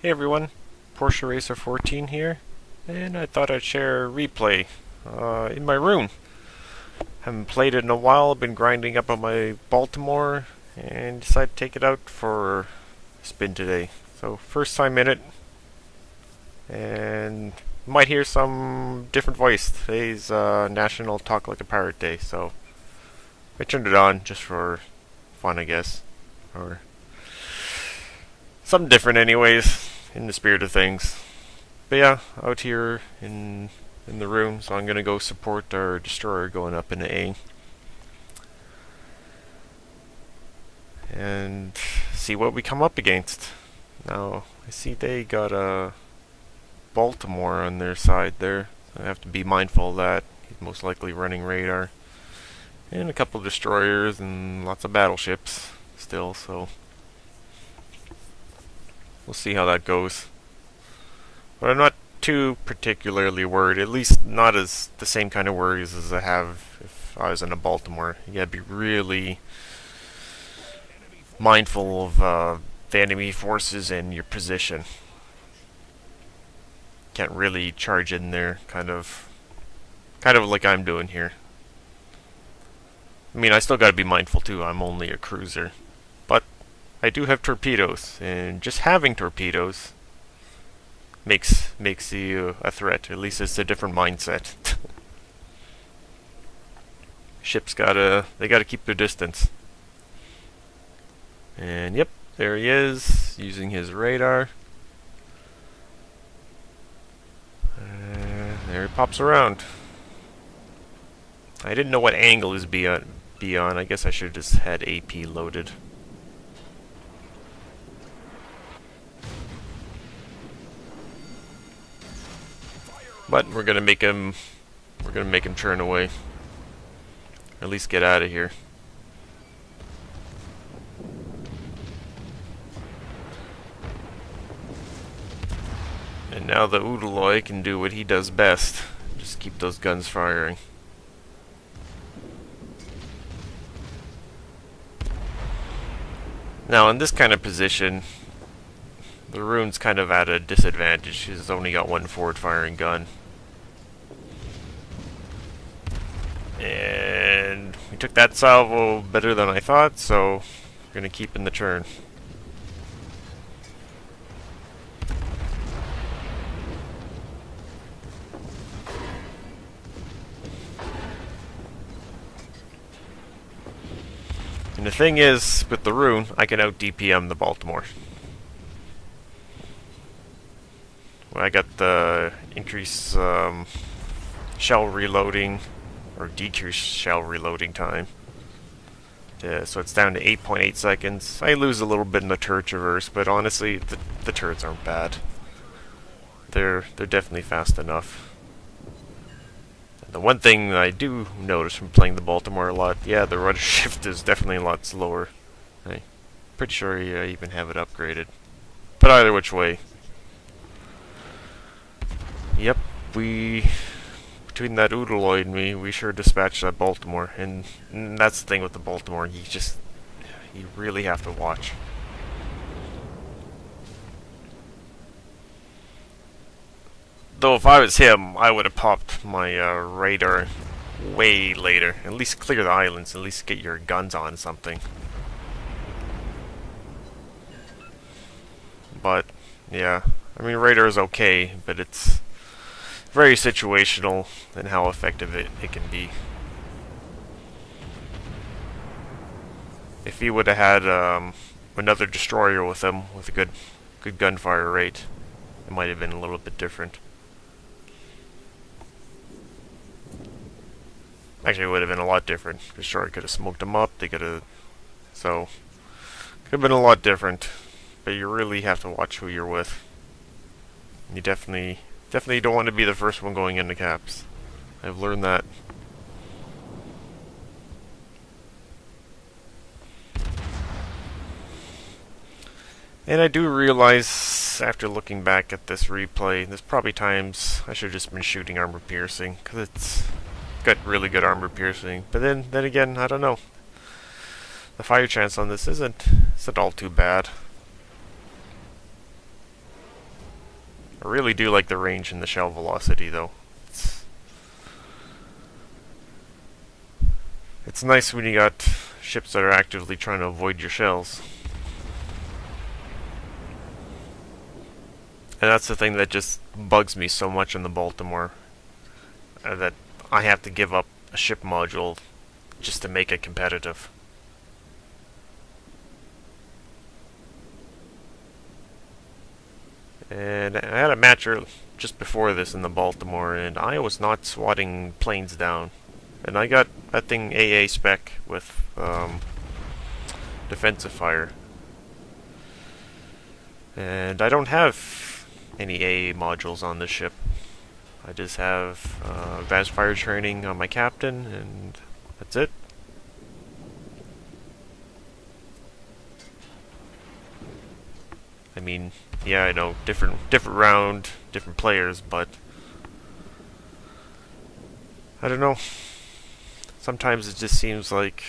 Hey everyone, Porsche Racer 14 here, and I thought I'd share a replay in my room. Haven't played it in a while, been grinding up on my Baltimore, and decided to take it out for a spin today. So first time in it, and you might hear some different voice. Today's National Talk Like a Pirate Day, so I turned it on just for fun, I guess, or something different anyways, in the spirit of things. But yeah, out here in the room, so I'm gonna go support our destroyer going up into A and see what we come up against. Now I see they got a Baltimore on their side there. I have to be mindful of that. He's most likely running radar and a couple destroyers and lots of battleships still. So we'll see how that goes. But I'm not too particularly worried, at least not as the same kind of worries as I have if I was in a Baltimore. You gotta be really mindful of the enemy forces and your position. Can't really charge in there, kind of like I'm doing here. I mean, I still gotta be mindful too, I'm only a cruiser. But I do have torpedoes, and just having torpedoes makes you a threat. At least it's a different mindset. Ships they gotta keep their distance. And yep, there he is, using his radar. There he pops around. I didn't know what angle is beyond. I guess I should have just had AP loaded. But we're gonna make him turn away. Or at least get out of here. And now the Udaloy can do what he does best. Just keep those guns firing. Now in this kind of position, the Roon's kind of at a disadvantage. He's only got one forward firing gun. And we took that salvo better than I thought, so we're going to keep in the turn. And the thing is, with the Roon, I can out DPM the Baltimore. Well, I got the increase shell reloading, or decrease shell reloading time. So it's down to 8.8 seconds. I lose a little bit in the turret traverse, but honestly, the turrets aren't bad. They're definitely fast enough. The one thing that I do notice from playing the Baltimore a lot, yeah, the rudder shift is definitely a lot slower. I'm pretty sure I even have it upgraded. But either which way. Yep, between that Udaloid and me, we sure dispatched that Baltimore. And that's the thing with the Baltimore, you really have to watch. Though if I was him, I would have popped my radar way later. At least clear the islands, at least get your guns on something. But, yeah. I mean, radar is okay, but it's very situational in how effective it can be. If he would have had another destroyer with him, with a good gunfire rate, it might have been a little bit different. Actually, it would have been a lot different. Destroyer could have smoked them up. They could have, so could have been a lot different. But you really have to watch who you're with. You definitely don't want to be the first one going into caps. I've learned that. And I do realize, after looking back at this replay, there's probably times I should have just been shooting armor piercing, because it's got really good armor piercing. But then again, I don't know. The fire chance on this isn't all too bad. I really do like the range and the shell velocity, though. It's nice when you got ships that are actively trying to avoid your shells. And that's the thing that just bugs me so much in the Baltimore. That I have to give up a ship module just to make it competitive. And I had a match just before this in the Baltimore, and I was not swatting planes down. And I got that thing AA spec with defensive fire. And I don't have any AA modules on this ship. I just have advanced fire training on my captain, and that's it. I mean, yeah, I know, different round, different players, but I don't know. Sometimes it just seems like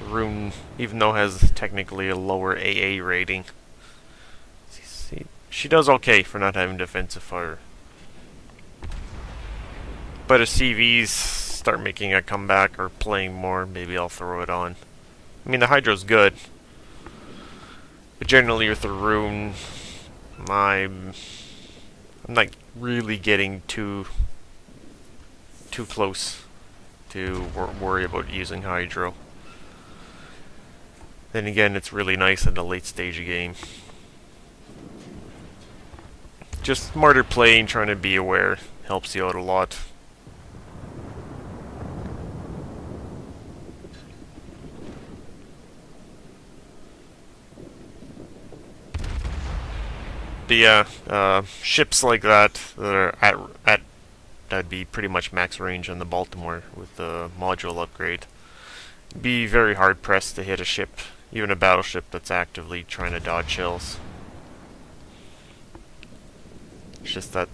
Roon, even though has technically a lower AA rating, she does okay for not having defensive fire. But if CVs start making a comeback or playing more, maybe I'll throw it on. I mean, the Hydro's good, but generally with the Roon, I'm not really getting too close to worry about using Hydro. Then again, it's really nice in the late stage of game. Just smarter playing, trying to be aware, helps you out a lot. But yeah, ships like that are at that'd be pretty much max range on the Baltimore with the module upgrade. Be very hard pressed to hit a ship, even a battleship that's actively trying to dodge shells. It's just that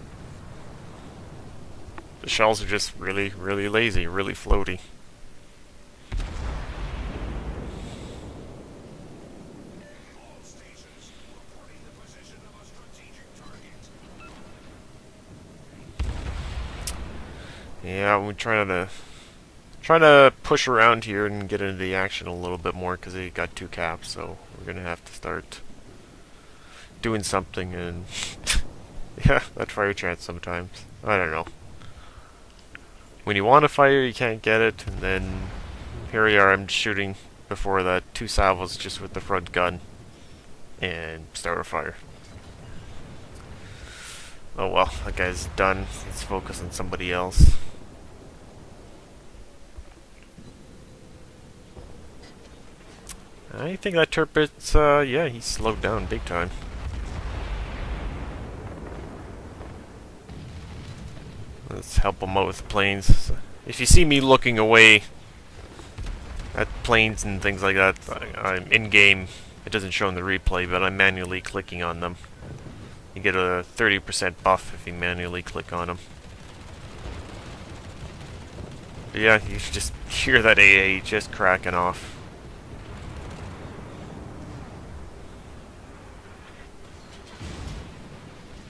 the shells are just really lazy, really floaty. Yeah, we're trying to push around here and get into the action a little bit more because they got 2 caps, so we're gonna have to start doing something. And yeah, that fire chance sometimes. I don't know. When you want to fire, you can't get it, and then here we are. I'm shooting before that 2 salvos just with the front gun and start a fire. Oh well, that guy's done. Let's focus on somebody else. I think that Turpit's, yeah, he's slowed down big time. Let's help him out with planes. If you see me looking away at planes and things like that, I'm in-game. It doesn't show in the replay, but I'm manually clicking on them. You get a 30% buff if you manually click on them. But yeah, you just hear that AA just cracking off.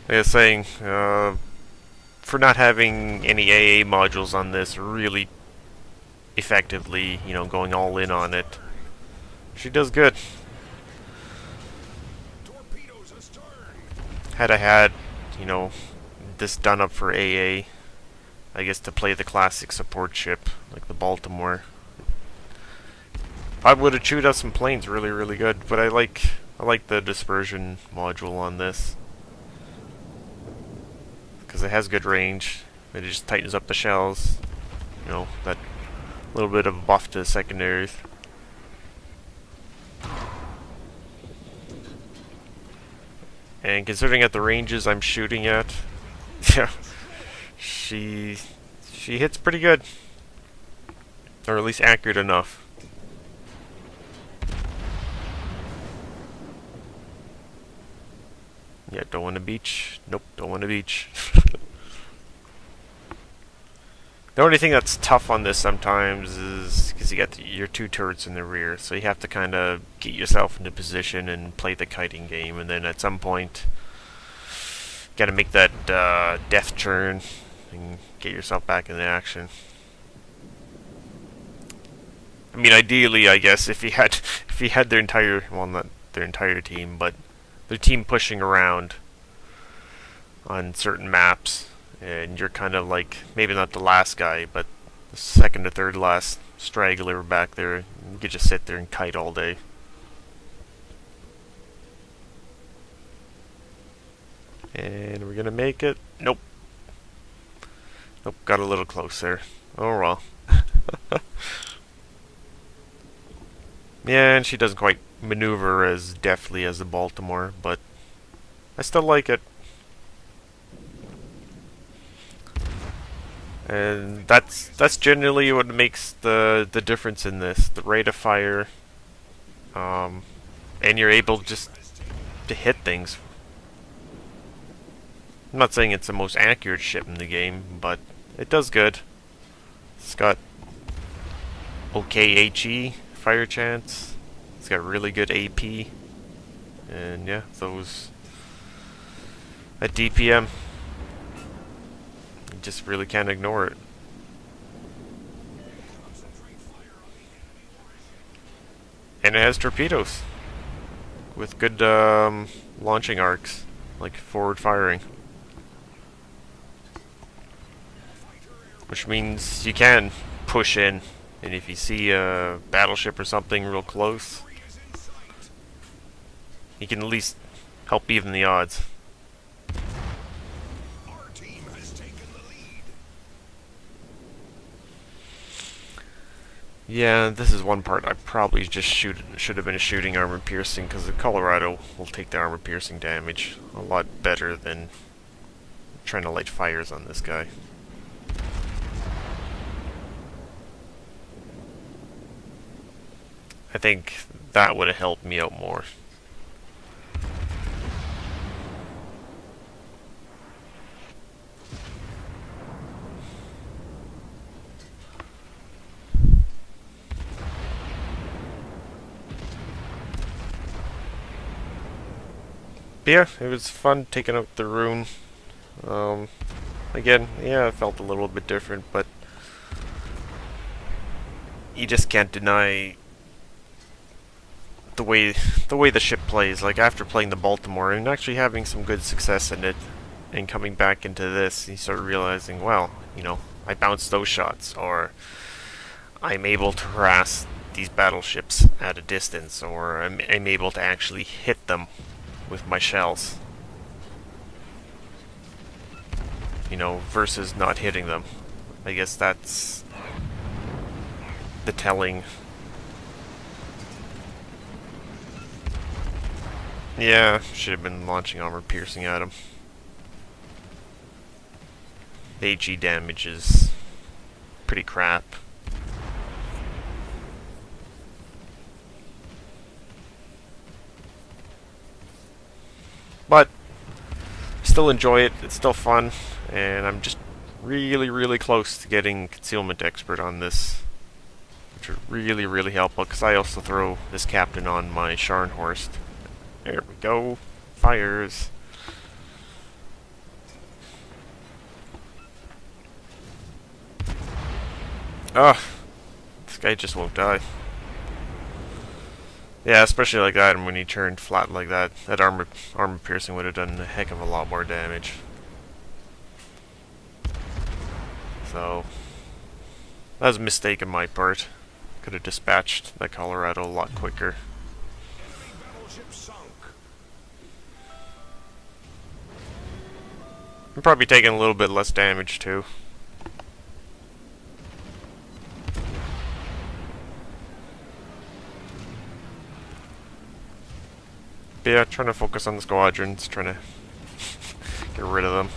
Like I was saying, for not having any AA modules on this, really effectively, you know, going all in on it, she does good. Had I had, you know, this done up for AA, I guess to play the classic support ship, like the Baltimore, I would have chewed up some planes really good. But I like the dispersion module on this, because it has good range. It just tightens up the shells. You know, that little bit of buff to secondaries. And considering at the ranges I'm shooting at, yeah, she hits pretty good, or at least accurate enough. Yeah, don't want to beach. Nope, don't want to beach. The only thing that's tough on this sometimes is because you got your 2 turrets in the rear, so you have to kind of get yourself into position and play the kiting game, and then at some point Gotta make that death turn and get yourself back in action. I mean, ideally, I guess if he had their entire, well, not their entire team, but their team pushing around on certain maps, and you're kind of like maybe not the last guy, but the second or third last straggler back there. You could just sit there and kite all day. And we're gonna make it. Nope. Nope, got a little close there. Oh well. Yeah, and she doesn't quite maneuver as deftly as the Baltimore, but I still like it. And that's generally what makes the difference in this. The rate of fire, and you're able just to hit things. I'm not saying it's the most accurate ship in the game, but it does good. It's got okay HE, fire chance. It's got really good AP. And yeah, those at DPM, you just really can't ignore it. And it has torpedoes with good launching arcs, like forward firing. Which means you can push in, and if you see a battleship or something real close, you can at least help even the odds. Our team has taken the lead. Yeah, this is one part I probably just should have been shooting armor piercing, because the Colorado will take the armor piercing damage a lot better than trying to light fires on this guy. I think that would have helped me out more. But yeah, it was fun taking out the Roon. Again, yeah, it felt a little bit different, but you just can't deny the way the ship plays. Like after playing the Baltimore and actually having some good success in it, and coming back into this, you start realizing, well, you know, I bounced those shots, or I'm able to harass these battleships at a distance, or I'm able to actually hit them with my shells. You know, versus not hitting them. I guess that's the telling. Yeah, should have been launching armor piercing at him. The HE damage is pretty crap. But still enjoy it. It's still fun, and I'm just really close to getting concealment expert on this, which would really help out, because I also throw this captain on my Scharnhorst. There we go. Fires. Ugh. This guy just won't die. Yeah, especially like that, and when he turned flat like that, that armor piercing would have done a heck of a lot more damage. So that was a mistake on my part. Could have dispatched that Colorado a lot quicker. I'm probably taking a little bit less damage too. But yeah, trying to focus on the squadrons, trying to get rid of them.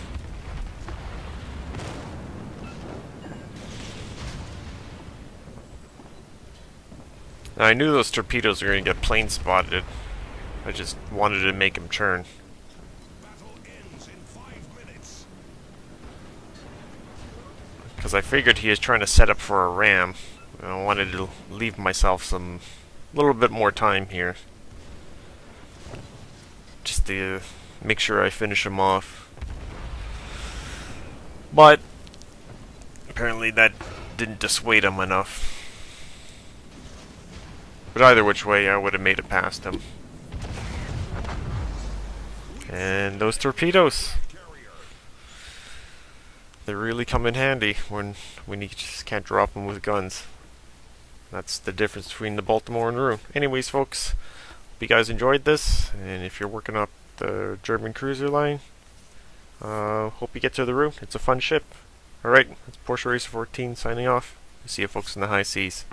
Now, I knew those torpedoes were going to get plane spotted. I just wanted to make him turn. Because I figured he was trying to set up for a ram. And I wanted to leave myself some little bit more time here, just to make sure I finish him off. But apparently that didn't dissuade him enough. But either which way, I would have made it past him. And those torpedoes, they really come in handy when you just can't drop them with guns. That's the difference between the Baltimore and Roon. Anyways, folks, hope you guys enjoyed this, and if you're working up the German cruiser line, hope you get to the Roon. It's a fun ship. Alright, that's Porsche Racer 14 signing off. See you folks in the high seas.